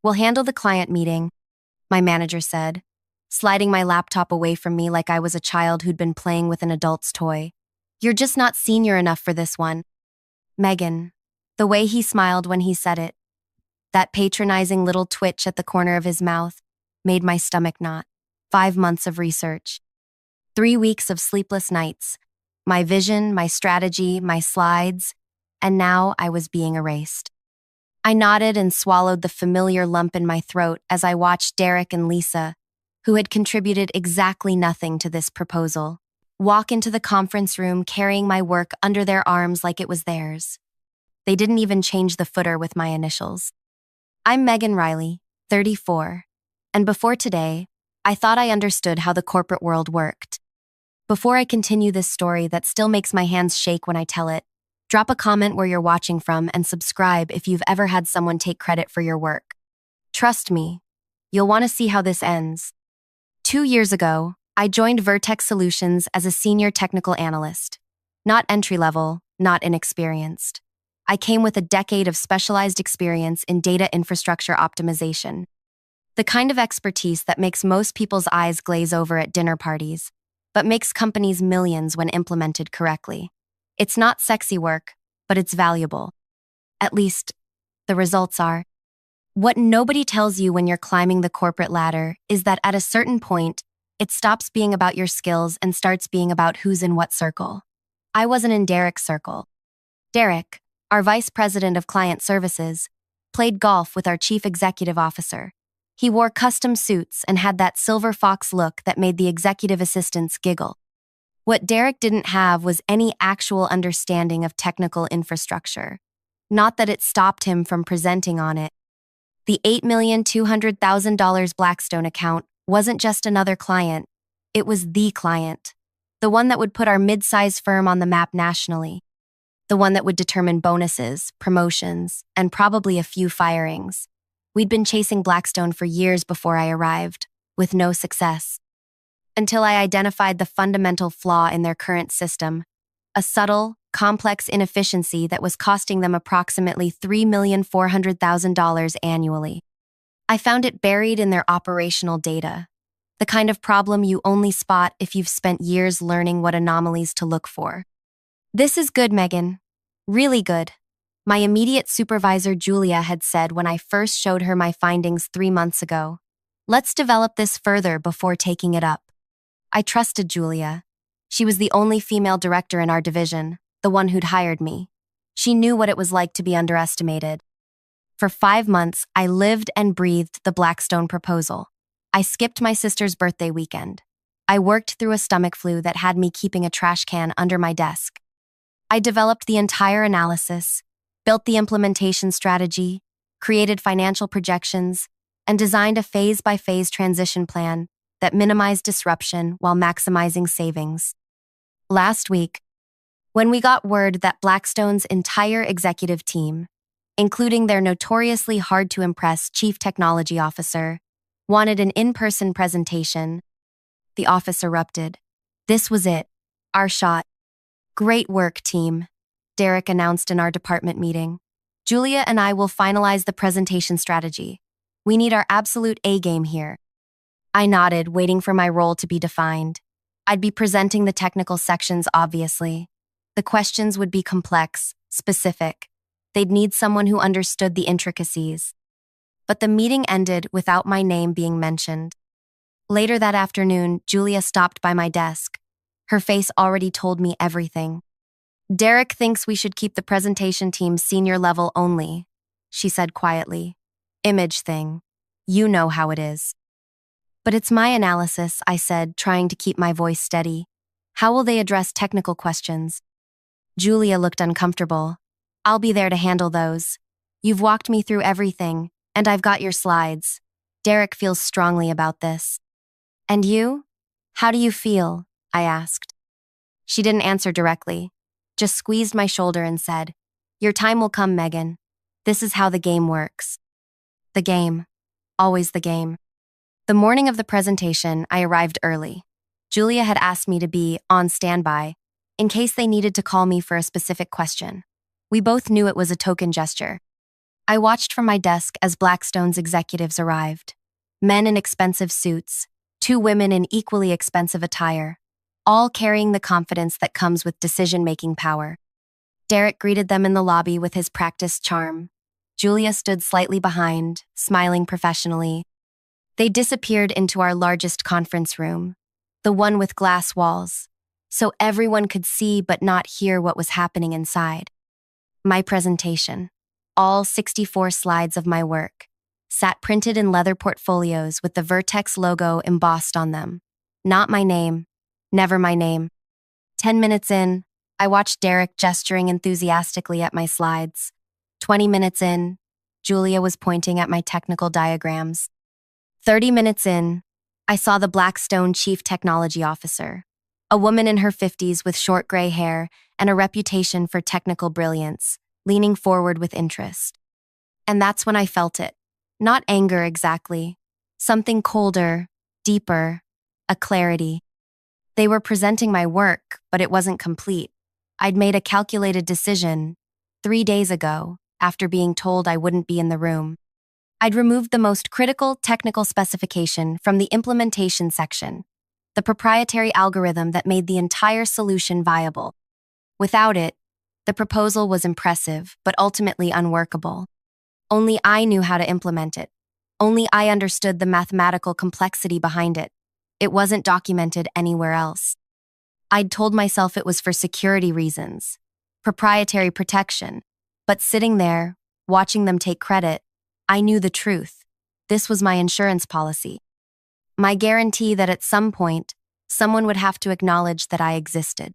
We'll handle the client meeting, my manager said, sliding my laptop away from me like I was a child who'd been playing with an adult's toy. You're just not senior enough for this one. Megan. The way he smiled when he said it, that patronizing little twitch at the corner of his mouth, made my stomach knot. 5 months of research. 3 weeks of sleepless nights. My vision, my strategy, my slides, and now I was being erased. I nodded and swallowed the familiar lump in my throat as I watched Derek and Lisa, who had contributed exactly nothing to this proposal, walk into the conference room carrying my work under their arms like it was theirs. They didn't even change the footer with my initials. I'm Megan Riley, 34, and before today, I thought I understood how the corporate world worked. Before I continue this story that still makes my hands shake when I tell it, drop a comment where you're watching from and subscribe if you've ever had someone take credit for your work. Trust me, you'll want to see how this ends. 2 years ago, I joined Vertex Solutions as a senior technical analyst. Not entry-level, not inexperienced. I came with a decade of specialized experience in data infrastructure optimization. The kind of expertise that makes most people's eyes glaze over at dinner parties, but makes companies millions when implemented correctly. It's not sexy work, but it's valuable. At least, the results are. What nobody tells you when you're climbing the corporate ladder is that at a certain point, it stops being about your skills and starts being about who's in what circle. I wasn't in Derek's circle. Derek, our vice president of client services, played golf with our chief executive officer. He wore custom suits and had that silver fox look that made the executive assistants giggle. What Derek didn't have was any actual understanding of technical infrastructure. Not that it stopped him from presenting on it. The $8,200,000 Blackstone account wasn't just another client. It was the client. The one that would put our mid-sized firm on the map nationally. The one that would determine bonuses, promotions, and probably a few firings. We'd been chasing Blackstone for years before I arrived, with no success. Until I identified the fundamental flaw in their current system, a subtle, complex inefficiency that was costing them approximately $3,400,000 annually. I found it buried in their operational data, the kind of problem you only spot if you've spent years learning what anomalies to look for. This is good, Megan. Really good. My immediate supervisor, Julia, had said when I first showed her my findings 3 months ago. Let's develop this further before taking it up. I trusted Julia. She was the only female director in our division, the one who'd hired me. She knew what it was like to be underestimated. For 5 months, I lived and breathed the Blackstone proposal. I skipped my sister's birthday weekend. I worked through a stomach flu that had me keeping a trash can under my desk. I developed the entire analysis, built the implementation strategy, created financial projections, and designed a phase-by-phase transition plan that minimized disruption while maximizing savings. Last week, when we got word that Blackstone's entire executive team, including their notoriously hard-to-impress chief technology officer, wanted an in-person presentation, the office erupted. This was it, our shot. Great work, team, Derek announced in our department meeting. Julia and I will finalize the presentation strategy. We need our absolute A-game here. I nodded, waiting for my role to be defined. I'd be presenting the technical sections, obviously. The questions would be complex, specific. They'd need someone who understood the intricacies. But the meeting ended without my name being mentioned. Later that afternoon, Julia stopped by my desk. Her face already told me everything. Derek thinks we should keep the presentation team senior level only, she said quietly. Image thing. You know how it is. But it's my analysis, I said, trying to keep my voice steady. How will they address technical questions? Julia looked uncomfortable. I'll be there to handle those. You've walked me through everything, and I've got your slides. Derek feels strongly about this. And you? How do you feel? I asked. She didn't answer directly, just squeezed my shoulder and said, Your time will come, Megan. This is how the game works. The game. Always the game. The morning of the presentation, I arrived early. Julia had asked me to be on standby in case they needed to call me for a specific question. We both knew it was a token gesture. I watched from my desk as Blackstone's executives arrived. Men in expensive suits, two women in equally expensive attire, all carrying the confidence that comes with decision-making power. Derek greeted them in the lobby with his practiced charm. Julia stood slightly behind, smiling professionally. They disappeared into our largest conference room, the one with glass walls, so everyone could see but not hear what was happening inside. My presentation, all 64 slides of my work, sat printed in leather portfolios with the Vertex logo embossed on them. Not my name, never my name. 10 minutes in, I watched Derek gesturing enthusiastically at my slides. 20 minutes in, Julia was pointing at my technical diagrams. 30 minutes in, I saw the Blackstone Chief Technology Officer, a woman in her 50s with short gray hair and a reputation for technical brilliance, leaning forward with interest. And that's when I felt it. Not anger exactly. Something colder, deeper, a clarity. They were presenting my work, but it wasn't complete. I'd made a calculated decision 3 days ago, after being told I wouldn't be in the room. I'd removed the most critical technical specification from the implementation section, the proprietary algorithm that made the entire solution viable. Without it, the proposal was impressive, but ultimately unworkable. Only I knew how to implement it. Only I understood the mathematical complexity behind it. It wasn't documented anywhere else. I'd told myself it was for security reasons, proprietary protection, but sitting there, watching them take credit, I knew the truth. This was my insurance policy. My guarantee that at some point, someone would have to acknowledge that I existed.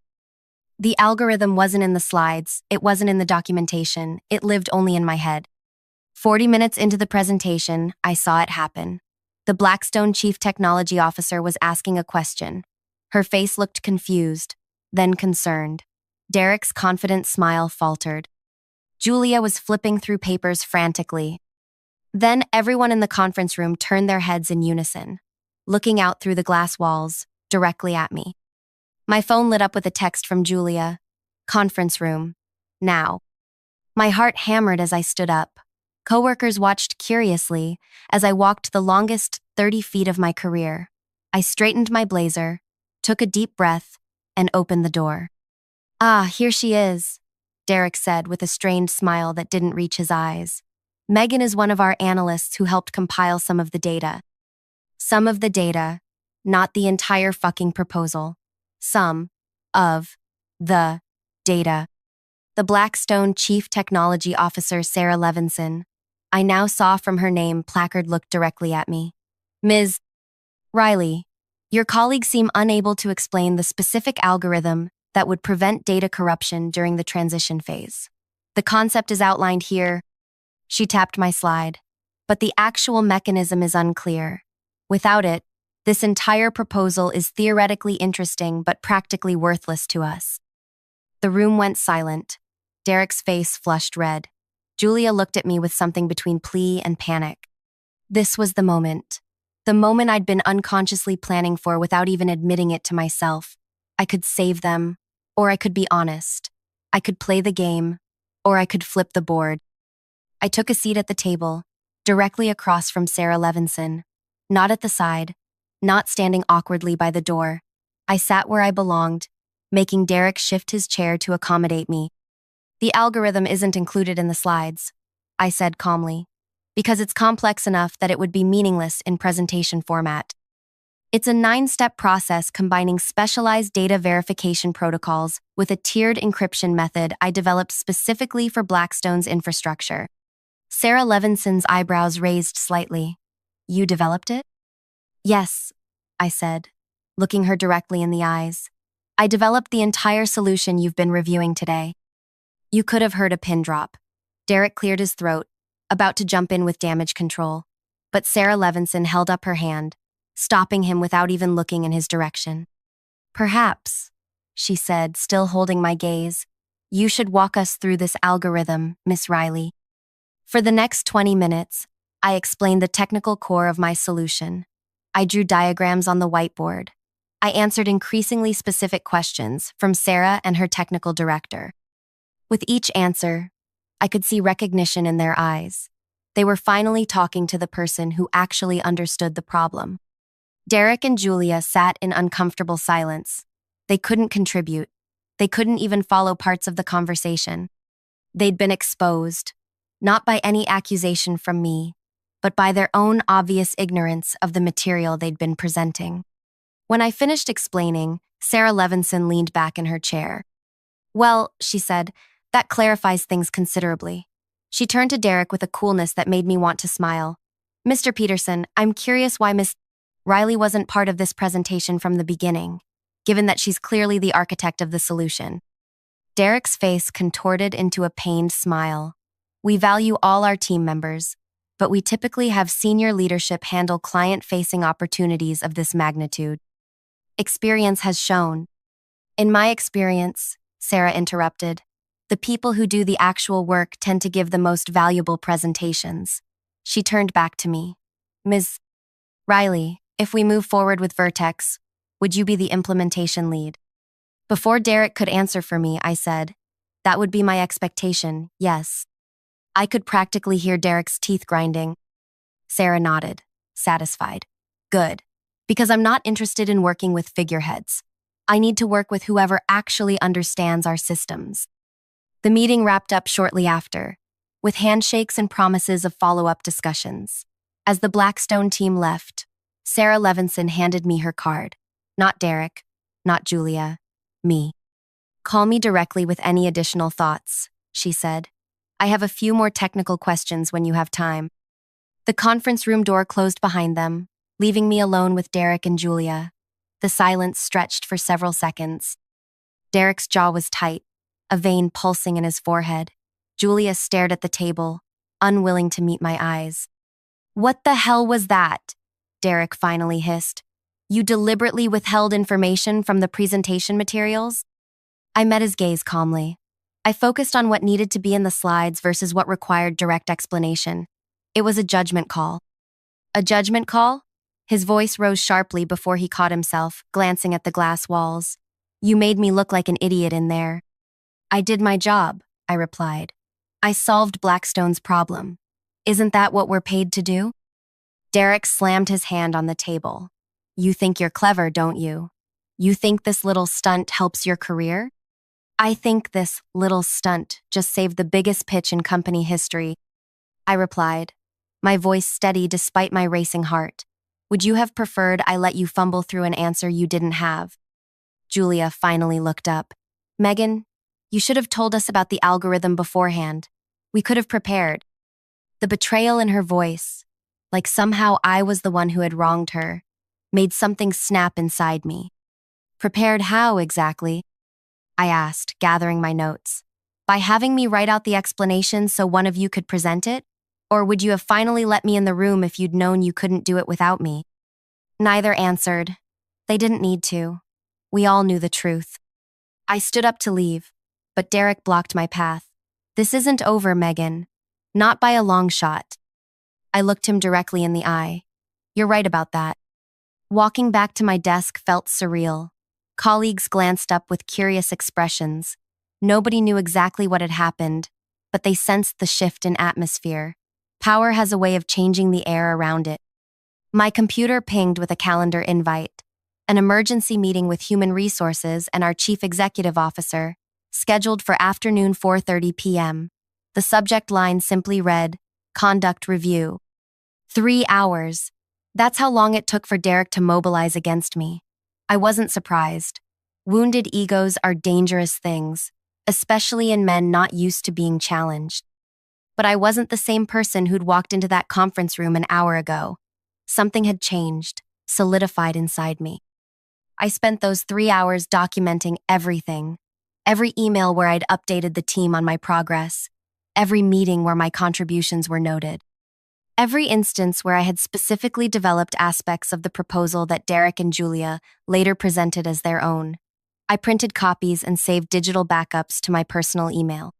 The algorithm wasn't in the slides, it wasn't in the documentation, it lived only in my head. 40 minutes into the presentation, I saw it happen. The Blackstone Chief Technology Officer was asking a question. Her face looked confused, then concerned. Derek's confident smile faltered. Julia was flipping through papers frantically. Then everyone in the conference room turned their heads in unison, looking out through the glass walls, directly at me. My phone lit up with a text from Julia. Conference room. Now. My heart hammered as I stood up. Coworkers watched curiously as I walked the longest 30 feet of my career. I straightened my blazer, took a deep breath, and opened the door. Ah, here she is, Derek said with a strained smile that didn't reach his eyes. Megan is one of our analysts who helped compile some of the data. Some of the data, not the entire fucking proposal. Some of the data. The Blackstone Chief Technology Officer Sarah Levinson. I now saw from her name placard looked directly at me. Ms. Riley, your colleagues seem unable to explain the specific algorithm that would prevent data corruption during the transition phase. The concept is outlined here. She tapped my slide. But the actual mechanism is unclear. Without it, this entire proposal is theoretically interesting but practically worthless to us. The room went silent. Derek's face flushed red. Julia looked at me with something between plea and panic. This was the moment. The moment I'd been unconsciously planning for without even admitting it to myself. I could save them, or I could be honest. I could play the game, or I could flip the board. I took a seat at the table, directly across from Sarah Levinson. Not at the side, not standing awkwardly by the door. I sat where I belonged, making Derek shift his chair to accommodate me. The algorithm isn't included in the slides, I said calmly, because it's complex enough that it would be meaningless in presentation format. It's a 9-step process combining specialized data verification protocols with a tiered encryption method I developed specifically for Blackstone's infrastructure. Sarah Levinson's eyebrows raised slightly. You developed it? Yes, I said, looking her directly in the eyes. I developed the entire solution you've been reviewing today. You could have heard a pin drop. Derek cleared his throat, about to jump in with damage control. But Sarah Levinson held up her hand, stopping him without even looking in his direction. Perhaps, she said, still holding my gaze, you should walk us through this algorithm, Miss Riley. For the next 20 minutes, I explained the technical core of my solution. I drew diagrams on the whiteboard. I answered increasingly specific questions from Sarah and her technical director. With each answer, I could see recognition in their eyes. They were finally talking to the person who actually understood the problem. Derek and Julia sat in uncomfortable silence. They couldn't contribute. They couldn't even follow parts of the conversation. They'd been exposed, not by any accusation from me, but by their own obvious ignorance of the material they'd been presenting. When I finished explaining, Sarah Levinson leaned back in her chair. "Well," she said, "that clarifies things considerably." She turned to Derek with a coolness that made me want to smile. "Mr. Peterson, I'm curious why Miss Riley wasn't part of this presentation from the beginning, given that she's clearly the architect of the solution." Derek's face contorted into a pained smile. "We value all our team members, but we typically have senior leadership handle client-facing opportunities of this magnitude. Experience has shown." "In my experience," Sarah interrupted, "the people who do the actual work tend to give the most valuable presentations." She turned back to me. "Ms. Riley, if we move forward with Vertex, would you be the implementation lead?" Before Derek could answer for me, I said, "That would be my expectation, yes." I could practically hear Derek's teeth grinding. Sarah nodded, satisfied. "Good, because I'm not interested in working with figureheads. I need to work with whoever actually understands our systems." The meeting wrapped up shortly after, with handshakes and promises of follow-up discussions. As the Blackstone team left, Sarah Levinson handed me her card. Not Derek, not Julia, me. "Call me directly with any additional thoughts," she said. "I have a few more technical questions when you have time." The conference room door closed behind them, leaving me alone with Derek and Julia. The silence stretched for several seconds. Derek's jaw was tight, a vein pulsing in his forehead. Julia stared at the table, unwilling to meet my eyes. "What the hell was that?" Derek finally hissed. "You deliberately withheld information from the presentation materials?" I met his gaze calmly. I focused on what needed to be in the slides versus what required direct explanation. It was a judgment call. "A judgment call?" His voice rose sharply before he caught himself, glancing at the glass walls. "You made me look like an idiot in there." "I did my job," I replied. "I solved Blackstone's problem. Isn't that what we're paid to do?" Derek slammed his hand on the table. "You think you're clever, don't you? You think this little stunt helps your career?" "I think this little stunt just saved the biggest pitch in company history," I replied, my voice steady despite my racing heart. "Would you have preferred I let you fumble through an answer you didn't have?" Julia finally looked up. "Megan, you should have told us about the algorithm beforehand. We could have prepared." The betrayal in her voice, like somehow I was the one who had wronged her, made something snap inside me. "Prepared how, exactly?" I asked, gathering my notes. "By having me write out the explanation so one of you could present it? Or would you have finally let me in the room if you'd known you couldn't do it without me?" Neither answered. They didn't need to. We all knew the truth. I stood up to leave, but Derek blocked my path. "This isn't over, Megan. Not by a long shot." I looked him directly in the eye. "You're right about that." Walking back to my desk felt surreal. Colleagues glanced up with curious expressions. Nobody knew exactly what had happened, but they sensed the shift in atmosphere. Power has a way of changing the air around it. My computer pinged with a calendar invite. An emergency meeting with Human Resources and our Chief Executive Officer, scheduled for afternoon 4:30 p.m. The subject line simply read, "Conduct Review." 3 hours. That's how long it took for Derek to mobilize against me. I wasn't surprised. Wounded egos are dangerous things, especially in men not used to being challenged. But I wasn't the same person who'd walked into that conference room an hour ago. Something had changed, solidified inside me. I spent those 3 hours documenting everything. Every email where I'd updated the team on my progress. Every meeting where my contributions were noted. Every instance where I had specifically developed aspects of the proposal that Derek and Julia later presented as their own. I printed copies and saved digital backups to my personal email.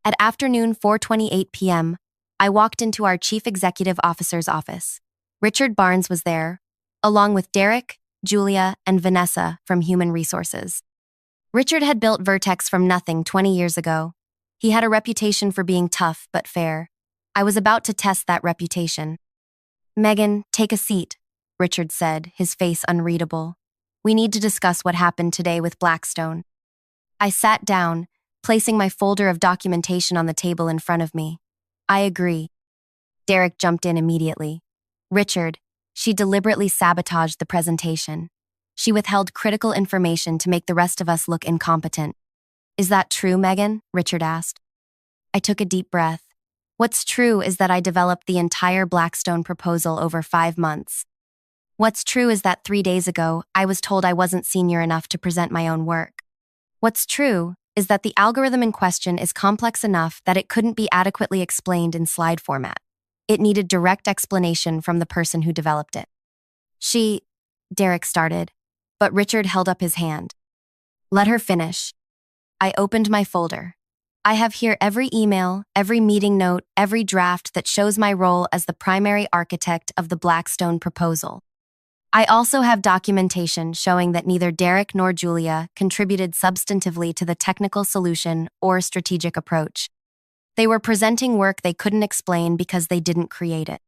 At afternoon 4:28 p.m., I walked into our Chief Executive Officer's office. Richard Barnes was there, along with Derek, Julia, and Vanessa from Human Resources. Richard had built Vertex from nothing 20 years ago. He had a reputation for being tough but fair. I was about to test that reputation. Megan, take a seat, Richard said, his face unreadable. We need to discuss what happened today with Blackstone. I sat down, placing my folder of documentation on the table in front of me. I agree. Derek jumped in immediately. Richard, she deliberately sabotaged the presentation. She withheld critical information to make the rest of us look incompetent. Is that true, Megan? Richard asked. I took a deep breath. What's true is that I developed the entire Blackstone proposal over 5 months. What's true is that 3 days ago, I was told I wasn't senior enough to present my own work. What's true is that the algorithm in question is complex enough that it couldn't be adequately explained in slide format. It needed direct explanation from the person who developed it. Derek started, but Richard held up his hand. Let her finish. I opened my folder. I have here every email, every meeting note, every draft that shows my role as the primary architect of the Blackstone proposal. I also have documentation showing that neither Derek nor Julia contributed substantively to the technical solution or strategic approach. They were presenting work they couldn't explain because they didn't create it.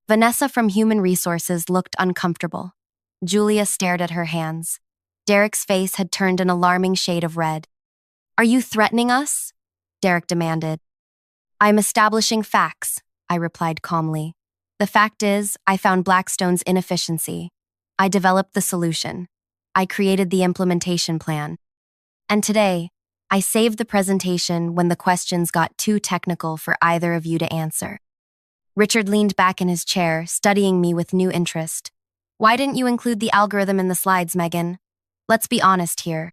Vanessa from Human Resources looked uncomfortable. Julia stared at her hands. Derek's face had turned an alarming shade of red. Are you threatening us? Derek demanded. I'm establishing facts, I replied calmly. The fact is, I found Blackstone's inefficiency. I developed the solution. I created the implementation plan. And today, I saved the presentation when the questions got too technical for either of you to answer. Richard leaned back in his chair, studying me with new interest. Why didn't you include the algorithm in the slides, Megan? Let's be honest here.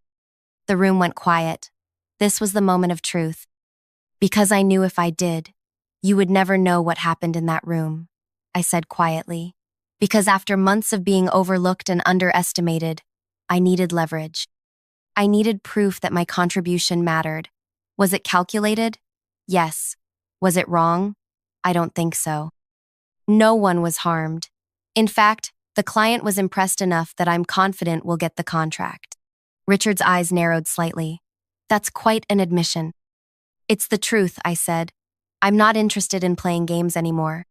The room went quiet. This was the moment of truth. Because I knew if I did, you would never know what happened in that room, I said quietly. Because after months of being overlooked and underestimated, I needed leverage. I needed proof that my contribution mattered. Was it calculated? Yes. Was it wrong? I don't think so. No one was harmed. In fact, the client was impressed enough that I'm confident we'll get the contract. Richard's eyes narrowed slightly. That's quite an admission. It's the truth, I said. I'm not interested in playing games anymore.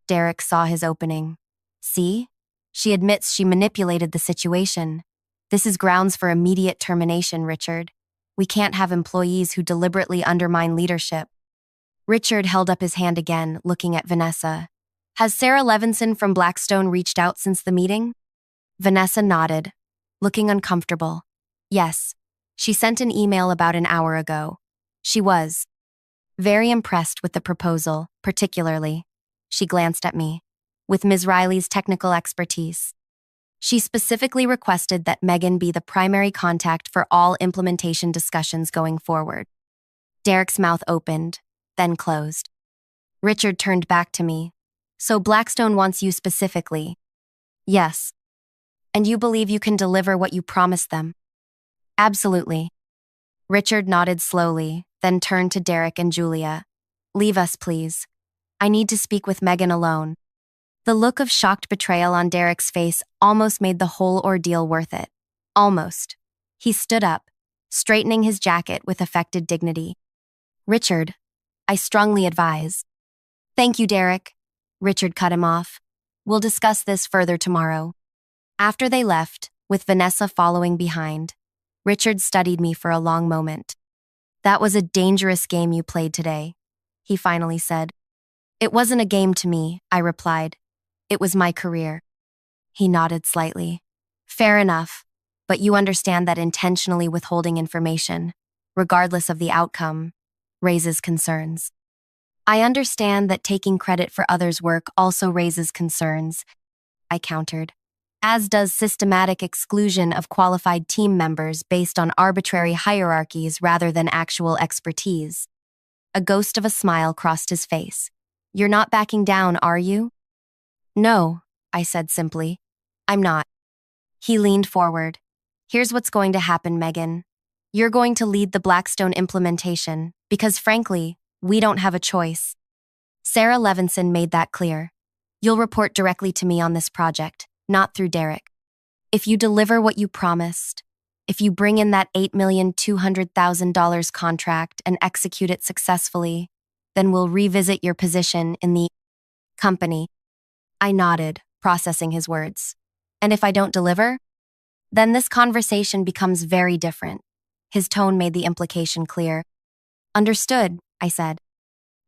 Derek saw his opening. See? She admits she manipulated the situation. This is grounds for immediate termination, Richard. We can't have employees who deliberately undermine leadership. Richard held up his hand again, looking at Vanessa. Has Sarah Levinson from Blackstone reached out since the meeting? Vanessa nodded, looking uncomfortable. Yes. She sent an email about an hour ago. She was very impressed with the proposal, particularly, she glanced at me, with Ms. Riley's technical expertise. She specifically requested that Megan be the primary contact for all implementation discussions going forward. Derek's mouth opened, then closed. Richard turned back to me. So Blackstone wants you specifically? Yes. And you believe you can deliver what you promised them? Absolutely. Richard nodded slowly, then turned to Derek and Julia. Leave us, please. I need to speak with Megan alone. The look of shocked betrayal on Derek's face almost made the whole ordeal worth it. Almost. He stood up, straightening his jacket with affected dignity. Richard, I strongly advise. Thank you, Derek. Richard cut him off. We'll discuss this further tomorrow. After they left, with Vanessa following behind, Richard studied me for a long moment. That was a dangerous game you played today, he finally said. It wasn't a game to me, I replied. It was my career. He nodded slightly. Fair enough, but you understand that intentionally withholding information, regardless of the outcome, raises concerns. I understand that taking credit for others' work also raises concerns, I countered, as does systematic exclusion of qualified team members based on arbitrary hierarchies rather than actual expertise. A ghost of a smile crossed his face. You're not backing down, are you? No, I said simply. I'm not. He leaned forward. Here's what's going to happen, Megan. You're going to lead the Blackstone implementation because, frankly, we don't have a choice. Sarah Levinson made that clear. You'll report directly to me on this project, not through Derek. If you deliver what you promised, If you bring in that $8,200,000 contract and execute it successfully, then we'll revisit your position in the company. I nodded, processing his words. And if I don't deliver? Then this conversation becomes very different. His tone made the implication clear. Understood, I said.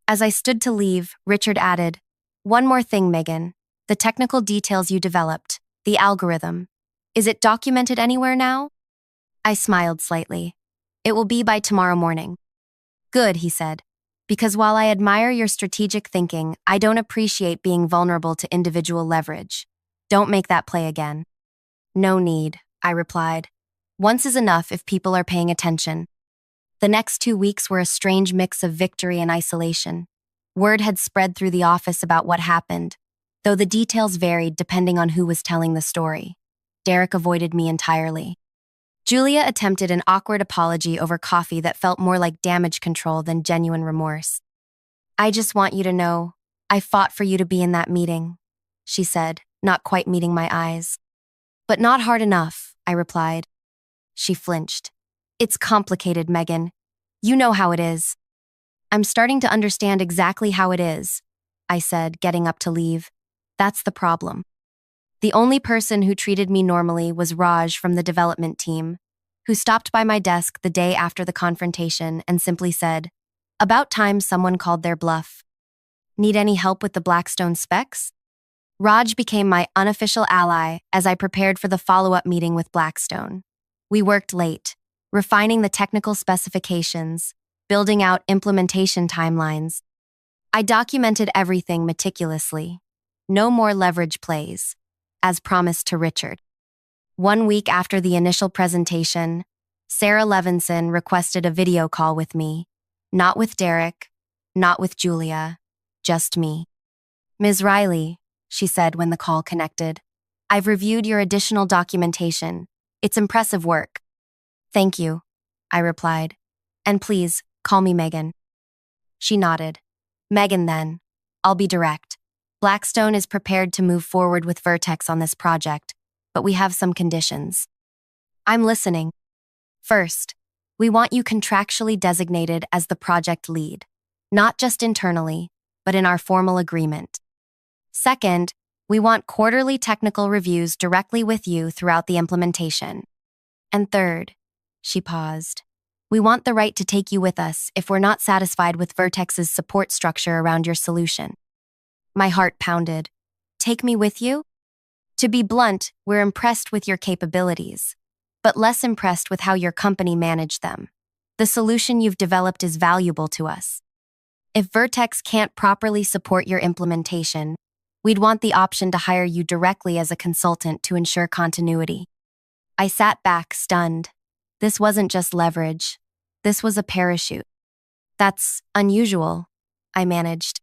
As I stood to leave, Richard added, "One more thing, Megan. The technical details you developed, the algorithm. Is it documented anywhere now?" I smiled slightly. "It will be by tomorrow morning." "Good," he said. "Because while I admire your strategic thinking, I don't appreciate being vulnerable to individual leverage. Don't make that play again." "No need," I replied. "Once is enough if people are paying attention." The next 2 weeks were a strange mix of victory and isolation. Word had spread through the office about what happened, though the details varied depending on who was telling the story. Derek avoided me entirely. Julia attempted an awkward apology over coffee that felt more like damage control than genuine remorse. "I just want you to know, I fought for you to be in that meeting," she said, not quite meeting my eyes. "But not hard enough," I replied. She flinched. "It's complicated, Megan. You know how it is." "I'm starting to understand exactly how it is," I said, getting up to leave. "That's the problem." The only person who treated me normally was Raj from the development team, who stopped by my desk the day after the confrontation and simply said, "About time someone called their bluff. Need any help with the Blackstone specs?" Raj became my unofficial ally as I prepared for the follow-up meeting with Blackstone. We worked late, refining the technical specifications, building out implementation timelines. I documented everything meticulously. No more leverage plays, as promised to Richard. 1 week after the initial presentation, Sarah Levinson requested a video call with me. Not with Derek, not with Julia, just me. "Ms. Riley," she said when the call connected, "I've reviewed your additional documentation. It's impressive work." "Thank you," I replied. "And please, call me Megan." She nodded. "Megan, then. I'll be direct. Blackstone is prepared to move forward with Vertex on this project, but we have some conditions." "I'm listening." "First, we want you contractually designated as the project lead, not just internally, but in our formal agreement. Second, we want quarterly technical reviews directly with you throughout the implementation. And third," she paused, "we want the right to take you with us if we're not satisfied with Vertex's support structure around your solution." My heart pounded. "Take me with you?" To be blunt, we're impressed with your capabilities, but less impressed with how your company managed them. The solution you've developed is valuable to us. If Vertex can't properly support your implementation, we'd want the option to hire you directly as a consultant to ensure continuity. I sat back, stunned. This wasn't just leverage. This was a parachute. "That's unusual," I managed.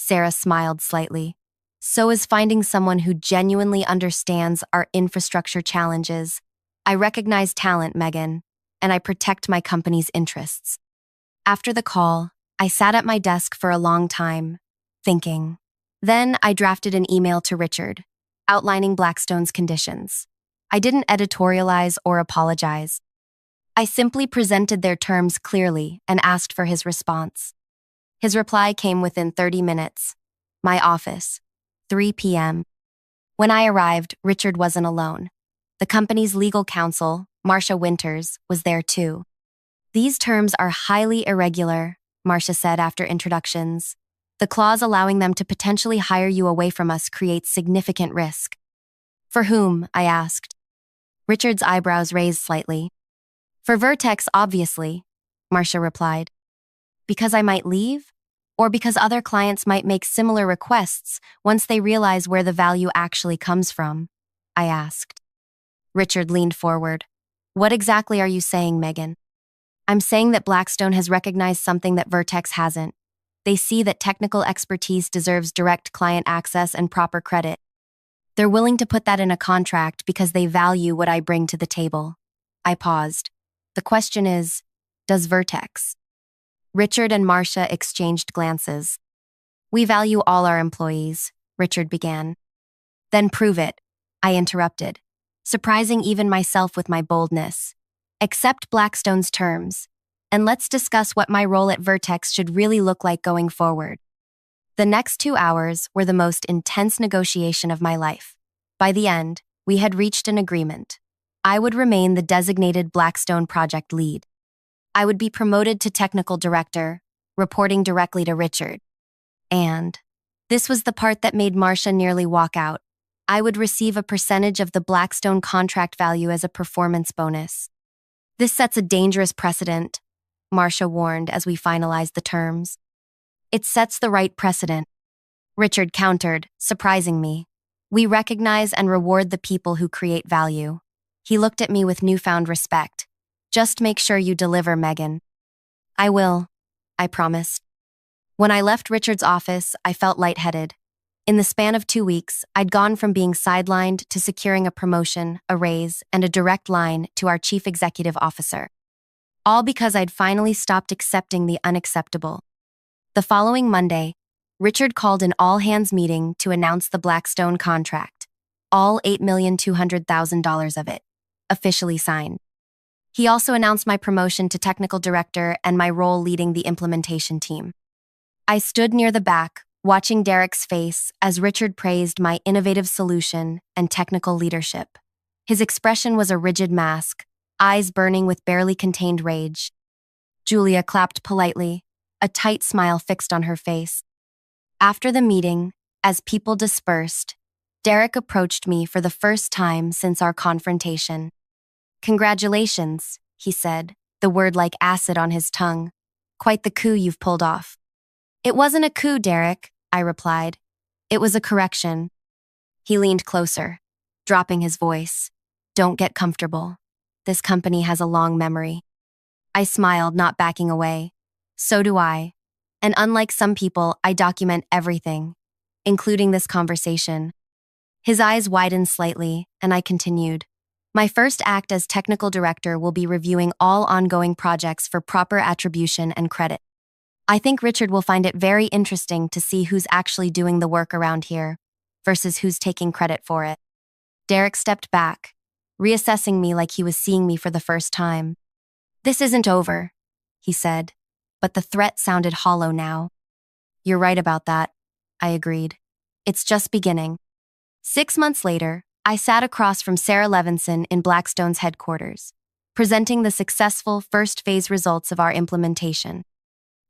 Sarah smiled slightly. "So is finding someone who genuinely understands our infrastructure challenges. I recognize talent, Megan, and I protect my company's interests." After the call, I sat at my desk for a long time, thinking. Then I drafted an email to Richard, outlining Blackstone's conditions. I didn't editorialize or apologize. I simply presented their terms clearly and asked for his response. His reply came within 30 minutes. My office, 3 p.m. When I arrived, Richard wasn't alone. The company's legal counsel, Marcia Winters, was there too. "These terms are highly irregular," Marcia said after introductions. "The clause allowing them to potentially hire you away from us creates significant risk." "For whom?" I asked. Richard's eyebrows raised slightly. "For Vertex, obviously," Marcia replied. "Because I might leave? Or because other clients might make similar requests once they realize where the value actually comes from?" I asked. Richard leaned forward. "What exactly are you saying, Megan?" "I'm saying that Blackstone has recognized something that Vertex hasn't. They see that technical expertise deserves direct client access and proper credit. They're willing to put that in a contract because they value what I bring to the table." I paused. "The question is, does Vertex?" Richard and Marcia exchanged glances. "We value all our employees," Richard began. "Then prove it," I interrupted. surprising even myself with my boldness. Accept Blackstone's terms, and let's discuss what my role at Vertex should really look like going forward. The next 2 hours were the most intense negotiation of my life. By the end, we had reached an agreement. I would remain the designated Blackstone project lead. I would be promoted to technical director, reporting directly to Richard. And this was the part that made Marcia nearly walk out. I would receive a percentage of the Blackstone contract value as a performance bonus. This sets a dangerous precedent, Marcia warned as we finalized the terms. It sets the right precedent, Richard countered, surprising me. We recognize and reward the people who create value. He looked at me with newfound respect. Just make sure you deliver, Megan. I will, I promised. When I left Richard's office, I felt lightheaded. In the span of 2 weeks, I'd gone from being sidelined to securing a promotion, a raise, and a direct line to our chief executive officer. All because I'd finally stopped accepting the unacceptable. The following Monday, Richard called an all-hands meeting to announce the Blackstone contract, all $8,200,000 of it, officially signed. He also announced my promotion to technical director and my role leading the implementation team. I stood near the back, watching Derek's face as Richard praised my innovative solution and technical leadership. His expression was a rigid mask, eyes burning with barely contained rage. Julia clapped politely, a tight smile fixed on her face. After the meeting, as people dispersed, Derek approached me for the first time since our confrontation. "Congratulations," he said, the word like acid on his tongue. "Quite the coup you've pulled off." "It wasn't a coup, Derek," I replied. "It was a correction." He leaned closer, dropping his voice. "Don't get comfortable. This company has a long memory." I smiled, not backing away. "So do I. And unlike some people, I document everything, including this conversation." His eyes widened slightly, and I continued. "My first act as technical director will be reviewing all ongoing projects for proper attribution and credit. I think Richard will find it very interesting to see who's actually doing the work around here versus who's taking credit for it." Derek stepped back, reassessing me like he was seeing me for the first time. "This isn't over," he said, but the threat sounded hollow now. "You're right about that," I agreed. "It's just beginning." 6 months later, I sat across from Sarah Levinson in Blackstone's headquarters, presenting the successful first phase results of our implementation.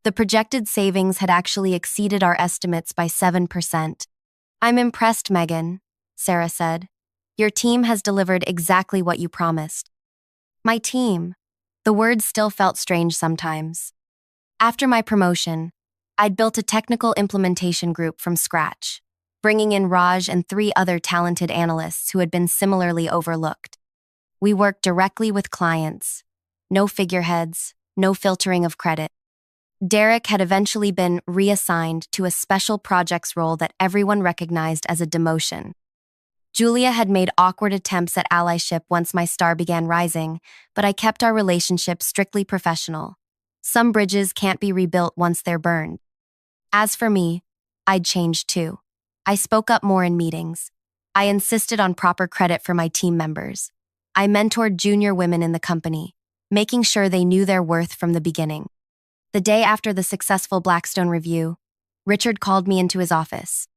The projected savings had actually exceeded our estimates by 7%. "I'm impressed, Megan," Sarah said. "Your team has delivered exactly what you promised." My team. The word still felt strange sometimes. After my promotion, I'd built a technical implementation group from scratch, bringing in Raj and 3 other talented analysts who had been similarly overlooked. We worked directly with clients. No figureheads, no filtering of credit. Derek had eventually been reassigned to a special projects role that everyone recognized as a demotion. Julia had made awkward attempts at allyship once my star began rising, but I kept our relationship strictly professional. Some bridges can't be rebuilt once they're burned. As for me, I'd changed too. I spoke up more in meetings. I insisted on proper credit for my team members. I mentored junior women in the company, making sure they knew their worth from the beginning. The day after the successful Blackstone review, Richard called me into his office.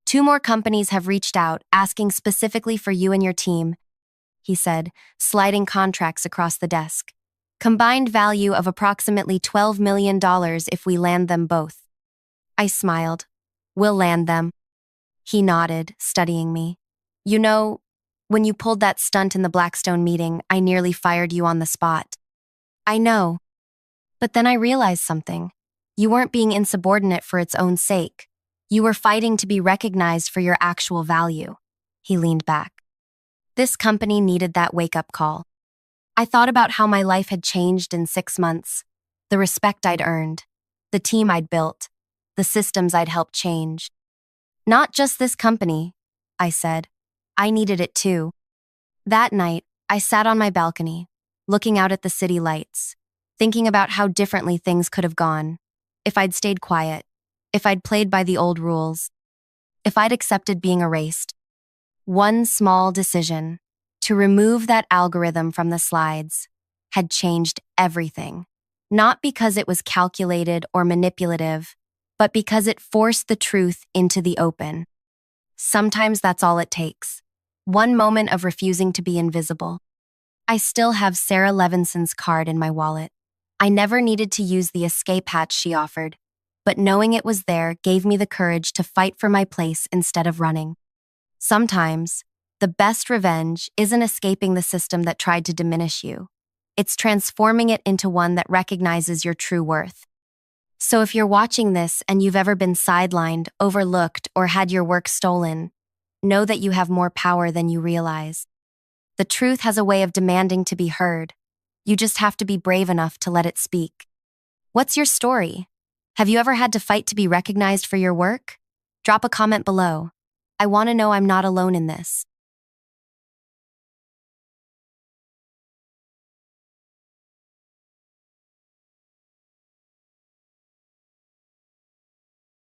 "2 more companies have reached out, asking specifically for you and your team," he said, sliding contracts across the desk. "Combined value of approximately $12 million if we land them both." I smiled. "We'll land them." He nodded, studying me. "You know, when you pulled that stunt in the Blackstone meeting, I nearly fired you on the spot." "I know. But then I realized something. You weren't being insubordinate for its own sake. You were fighting to be recognized for your actual value." He leaned back. This company needed that wake-up call. I thought about how my life had changed in 6 months, the respect I'd earned, the team I'd built, the systems I'd helped change. "Not just this company," I said. "I needed it too." That night, I sat on my balcony, looking out at the city lights, thinking about how differently things could have gone, if I'd stayed quiet, if I'd played by the old rules, if I'd accepted being erased. One small decision, To remove that algorithm from the slides had changed everything. Not because it was calculated or manipulative, but because it forced the truth into the open. Sometimes that's all it takes. One moment of refusing to be invisible. I still have Sarah Levinson's card in my wallet. I never needed to use the escape hatch she offered, but knowing it was there gave me the courage to fight for my place instead of running. Sometimes, the best revenge isn't escaping the system that tried to diminish you. It's transforming it into one that recognizes your true worth. So if you're watching this and you've ever been sidelined, overlooked, or had your work stolen, know that you have more power than you realize. The truth has a way of demanding to be heard. You just have to be brave enough to let it speak. What's your story? Have you ever had to fight to be recognized for your work? Drop a comment below. I want to know I'm not alone in this.